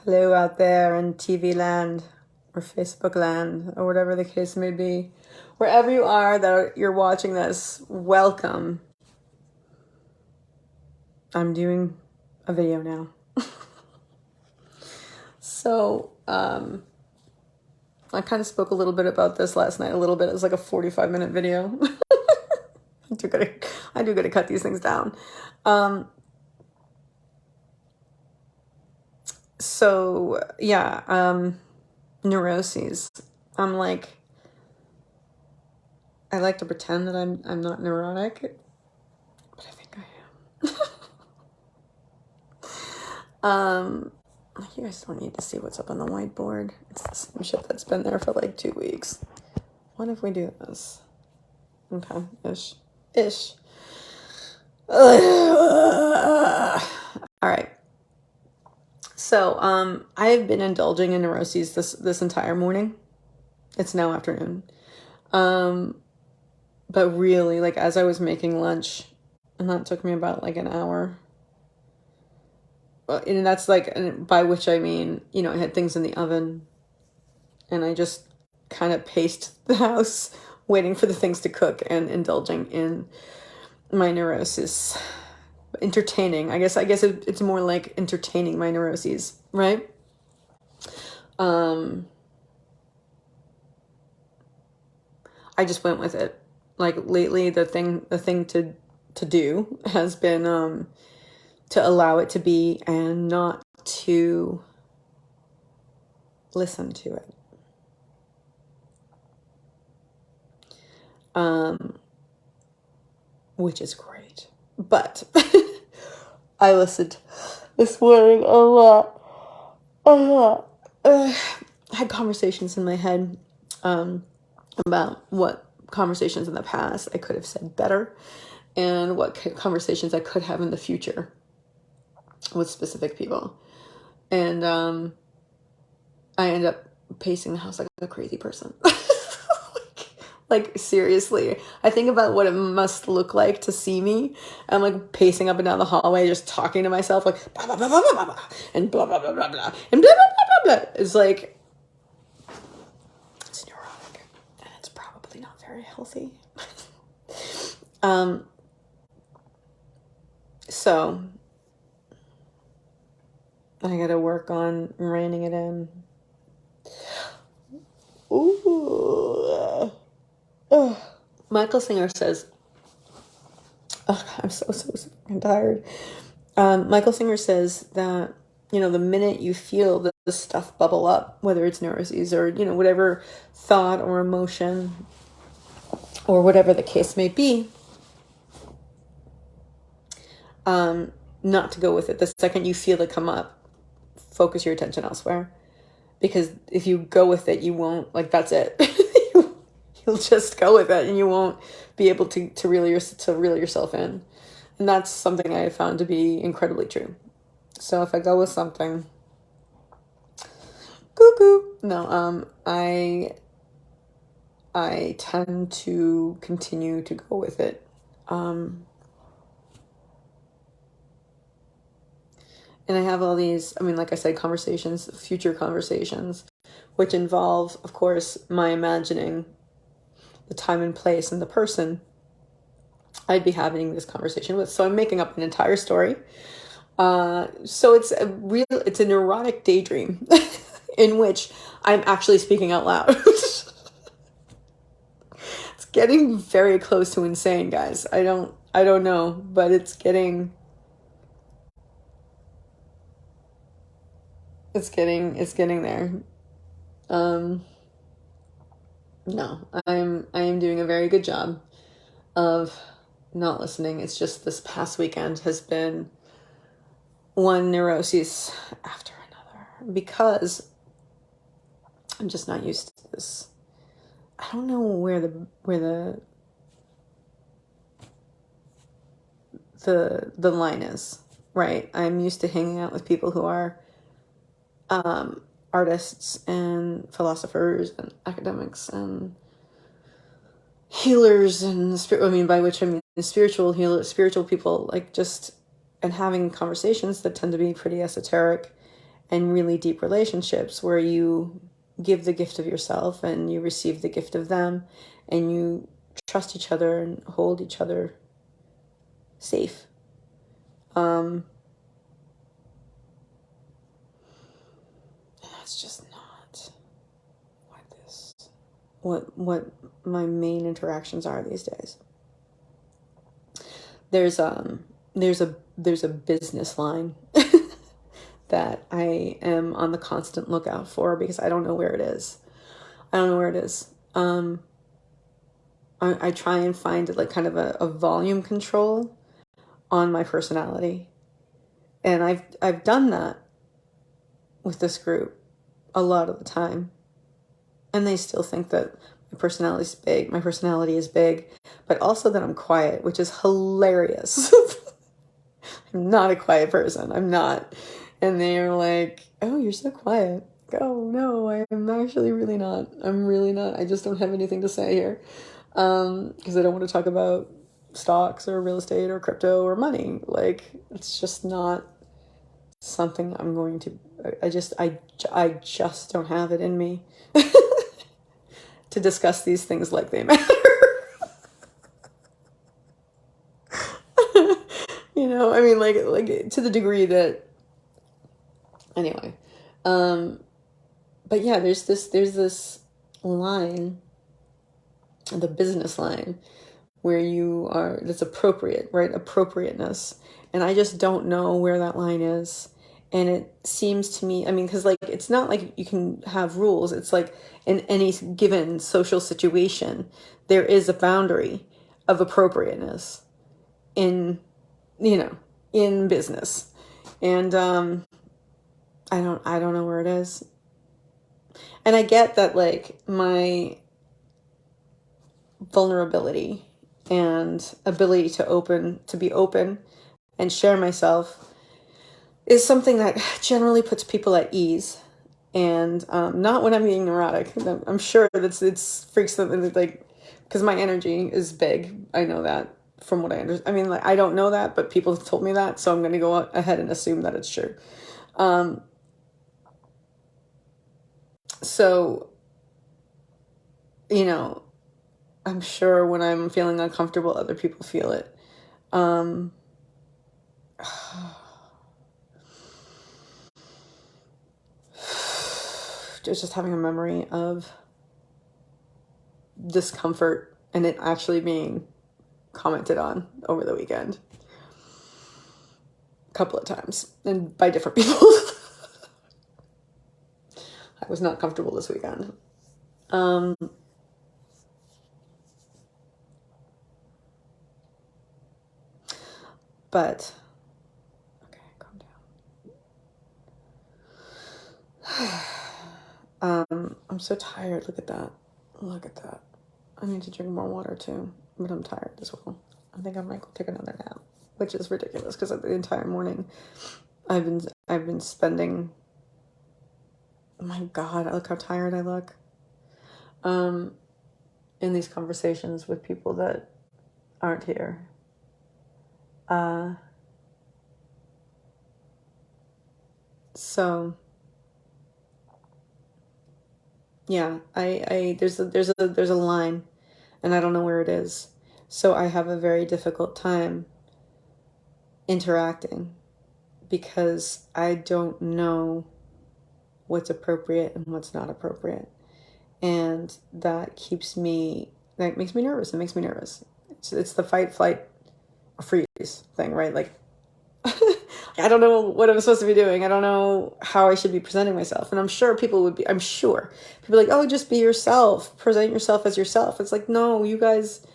Hello out there in TV land or Facebook land or whatever the case may be. Wherever you are that you're watching this, welcome. I'm doing a video now. So, I kind of spoke a little bit about this last night. A little bit. It was like a 45-minute video. I do gotta cut these things down. So yeah, neuroses. I'm like, I like to pretend that I'm not neurotic, but I think I am. You guys don't need to see what's up on the whiteboard. It's the same shit that's been there for like 2 weeks. What if we do this? Okay, ish. All right. So, I have been indulging in neuroses this entire morning. It's now afternoon. But really, like, as I was making lunch, and that took me about like an hour. And that's like, by which I mean, I had things in the oven, and I just kind of paced the house, waiting for the things to cook and indulging in my neuroses. Entertaining. I guess it's more like entertaining my neuroses, right? I just went with it. Like lately, the thing to do has been to allow it to be and not to listen to it. Which is great. But I listened this morning a lot. I had conversations in my head about what conversations in the past I could have said better and what conversations I could have in the future with specific people. And I end up pacing the house like a crazy person. Like, seriously, I think about what it must look like to see me. I'm like pacing up and down the hallway, just talking to myself, like blah blah blah blah blah blah, and blah blah blah blah blah, and blah blah blah blah blah. It's like, it's neurotic, and it's probably not very healthy. So I gotta work on reining it in. Ooh. Michael Singer says, I'm so tired. Michael Singer says that, the minute you feel the stuff bubble up, whether it's neuroses or, whatever thought or emotion or whatever the case may be, not to go with it. The second you feel it come up, focus your attention elsewhere. Because if you go with it, you won't, like, that's it. You'll just go with it and you won't be able to reel yourself in. And that's something I have found to be incredibly true. So if I go with something, I tend to continue to go with it. And I have all these, like I said, future conversations, which involve, of course, my imagining the time and place and the person I'd be having this conversation with. So I'm making up an entire story. So it's a neurotic daydream in which I'm actually speaking out loud. It's getting very close to insane, guys. I don't know, but it's getting there. No, I am doing a very good job of not listening. It's just this past weekend has been one neuroses after another because I'm just not used to this. I don't know where the line is, right? I'm used to hanging out with people who are artists and philosophers and academics and healers and by which I mean spiritual people, like, just, and having conversations that tend to be pretty esoteric and really deep relationships where you give the gift of yourself and you receive the gift of them, and you trust each other and hold each other safe. That's just not what my main interactions are these days. There's a business line that I am on the constant lookout for because I don't know where it is. I try and find like kind of a volume control on my personality. And I've done that with this group a lot of the time. And they still think that my personality is big, but also that I'm quiet, which is hilarious. I'm not a quiet person. I'm not. And they're like, oh, you're so quiet. Oh, no, I'm actually really not. I'm really not. I just don't have anything to say here. Because I don't want to talk about stocks or real estate or crypto or money. Like, it's just not something I'm going to, I just don't have it in me to discuss these things like they matter. You know, I mean, like to the degree that, anyway. But yeah, there's this line, the business line, where you are, that's appropriate, right? Appropriateness. And I just don't know where that line is. And it seems to me, I mean, because like, it's not like you can have rules. It's like in any given social situation, there is a boundary of appropriateness in, you know, in business. And I don't know where it is. And I get that like my vulnerability and ability to be open and share myself is something that generally puts people at ease. And not when I'm being neurotic. I'm sure it's freaks them, like, because my energy is big. I know that from what I understand. I mean, like, I don't know that, but people have told me that, so I'm going to go ahead and assume that it's true. So, you know, I'm sure when I'm feeling uncomfortable, other people feel it. Just having a memory of discomfort and it actually being commented on over the weekend a couple of times and by different people. I was not comfortable this weekend. But okay, calm down. I'm so tired. Look at that. I need to drink more water too, but I'm tired as well. I think I might go take another nap, which is ridiculous because the entire morning I've been spending. Oh my God, look how tired I look. In these conversations with people that aren't here. So yeah, there's a line and I don't know where it is. So I have a very difficult time interacting because I don't know what's appropriate and what's not appropriate. And that makes me nervous. It makes me nervous. It's the fight, flight, or freeze thing, right? Like, I don't know what I'm supposed to be doing. I don't know how I should be presenting myself. And I'm sure people are like, oh, just be yourself. Present yourself as yourself. It's like, no, you guys,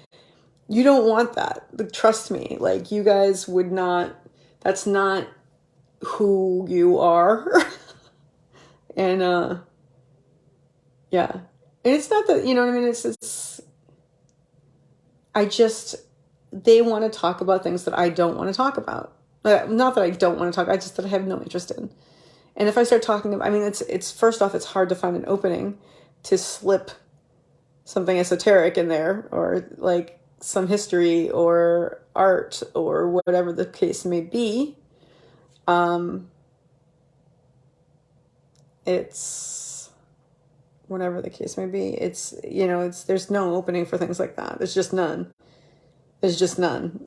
you don't want that. Like, trust me. Like, you guys would not, that's not who you are. And, yeah. And it's not that, you know what I mean? They want to talk about things that I don't want to talk about. Not that I don't want to talk, just that I have no interest in. And if I start talking about, I mean, it's first off, it's hard to find an opening to slip something esoteric in there, or like some history or art or whatever the case may be. it's whatever the case may be. It's, you know, there's no opening for things like that. There's just none. There's just none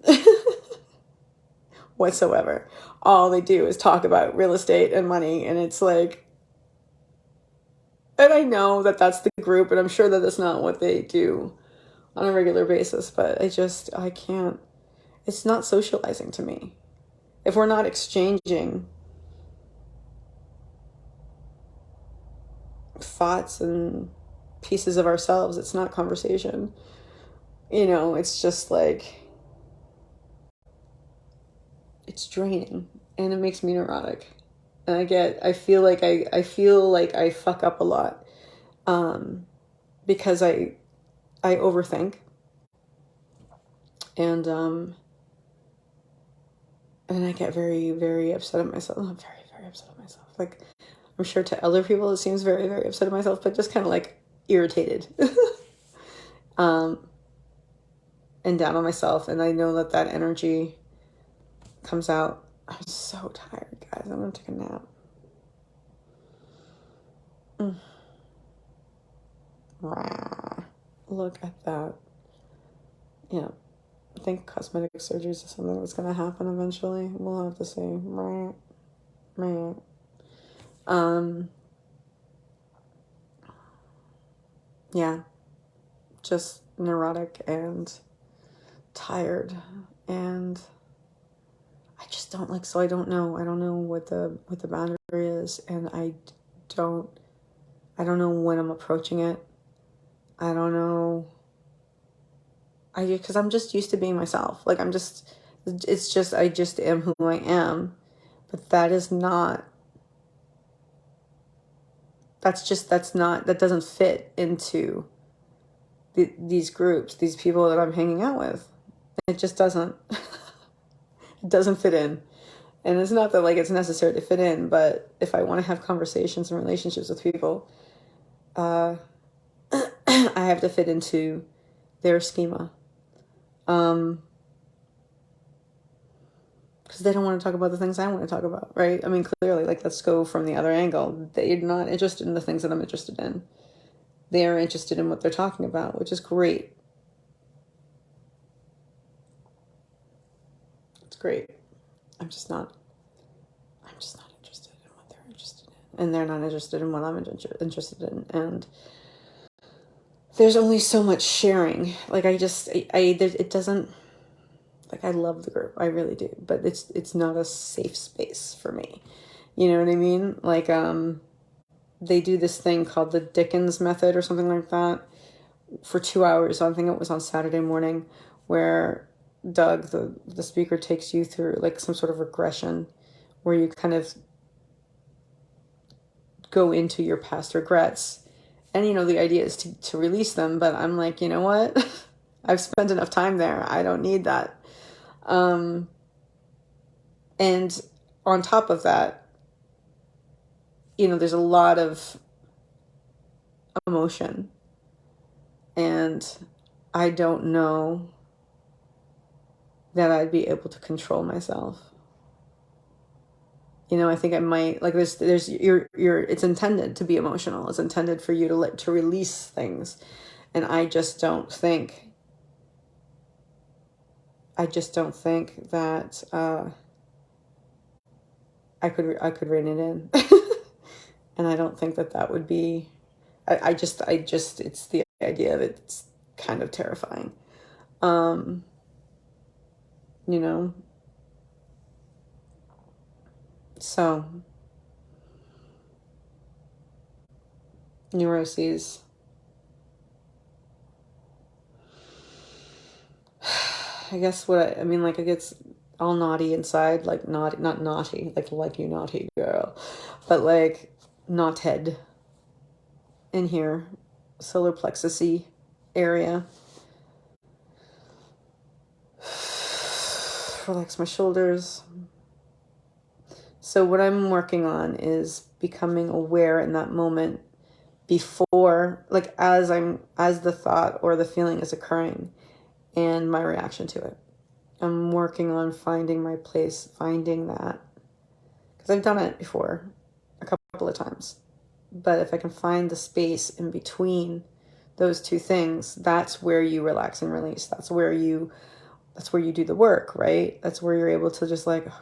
whatsoever. All they do is talk about real estate and money, and it's like, and I know that that's the group, and I'm sure that that's not what they do on a regular basis, but I can't, it's not socializing to me. If we're not exchanging thoughts and pieces of ourselves, it's not conversation. You know, it's just like, it's draining, and it makes me neurotic. And I feel like I fuck up a lot, because I overthink, and I get very, very upset at myself. I'm very, very upset at myself. Like, I'm sure to other people it seems very, very upset at myself, but just kind of like irritated, and down on myself. And I know that energy comes out. I'm so tired, guys. I'm gonna take a nap. Look at that. Yeah. I think cosmetic surgery is something that's going to happen eventually. We'll have to see. Yeah. Just neurotic and tired, and I just don't like, so I don't know what the boundary is, and I don't know when I'm approaching it. I don't know. Because I'm just used to being myself. Like, I just am who I am. But that doesn't fit into these groups, these people that I'm hanging out with. It just doesn't. It doesn't fit in. And it's not that like it's necessary to fit in, but if I want to have conversations and relationships with people, I have to fit into their schema. Because they don't want to talk about the things I want to talk about, right? I mean, clearly, like, let's go from the other angle. They're not interested in the things that I'm interested in. They are interested in what they're talking about, which is great. It's great. I'm just not interested in what they're interested in. And they're not interested in what I'm interested in. And there's only so much sharing. Like, it doesn't, like, I love the group, I really do, but it's not a safe space for me. You know what I mean? Like, they do this thing called the Dickens method or something like that for 2 hours. I think it was on Saturday morning, where Doug, the speaker, takes you through like some sort of regression where you kind of go into your past regrets. And, you know, the idea is to release them, but I'm like, you know what? I've spent enough time there. I don't need that. And on top of that, you know, there's a lot of emotion, and I don't know that I'd be able to control myself. You know, I think I might, like, it's intended to be emotional. It's intended for you to release things. And I just don't think that, I could rein it in. And I don't think that would be, it's the idea of it, it's kind of terrifying. You know? So, neuroses. I guess I mean, like, it gets all naughty inside, like, not naughty, like you naughty girl, but like knothead in here, solar plexus-y area. Relax my shoulders. So what I'm working on is becoming aware in that moment before, like, as the thought or the feeling is occurring, and my reaction to it. I'm working on finding my place, finding that, because I've done it before a couple of times, But if I can find the space in between those two things, that's where you relax and release. That's where you do the work, right? That's where you're able to just like, okay.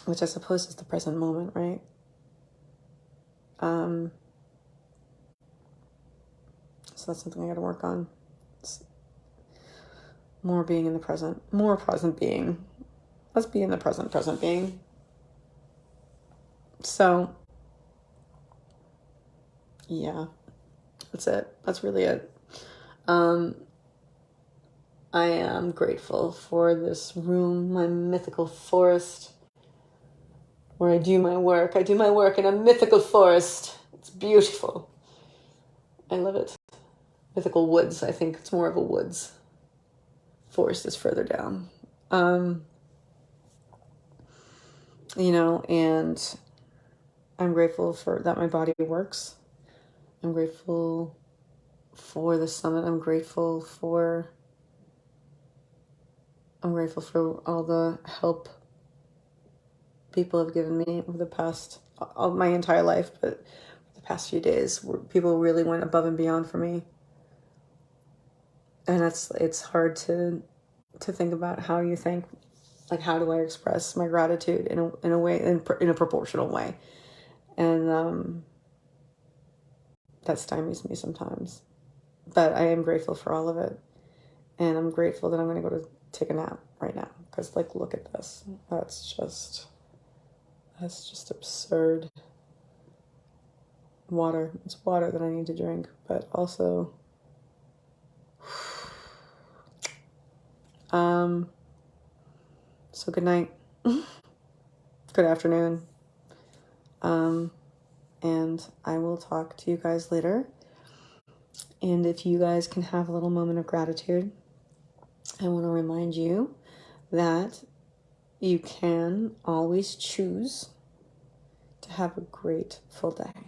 Which I suppose is the present moment, right? So that's something I got to work on. It's more being in the present, more present being. Let's be in the present being. So, yeah, that's it. That's really it. I am grateful for this room, my mythical forest, where I do my work. I do my work in a mythical forest. It's beautiful. I love it. Mythical woods. I think it's more of a woods. Forest is further down. And I'm grateful for that my body works. I'm grateful for the summit. I'm grateful for all the help people have given me over the past, my entire life, but the past few days, where people really went above and beyond for me. And it's hard to think about how you think, like, how do I express my gratitude in a way, in a proportional way. And that stymies me sometimes. But I am grateful for all of it. And I'm grateful that I'm going to go to take a nap right now. Because, like, look at this. That's just absurd. Water. It's water that I need to drink. But also, so good night. Good afternoon. And I will talk to you guys later. And if you guys can have a little moment of gratitude, I want to remind you that you can always choose to have a grateful day.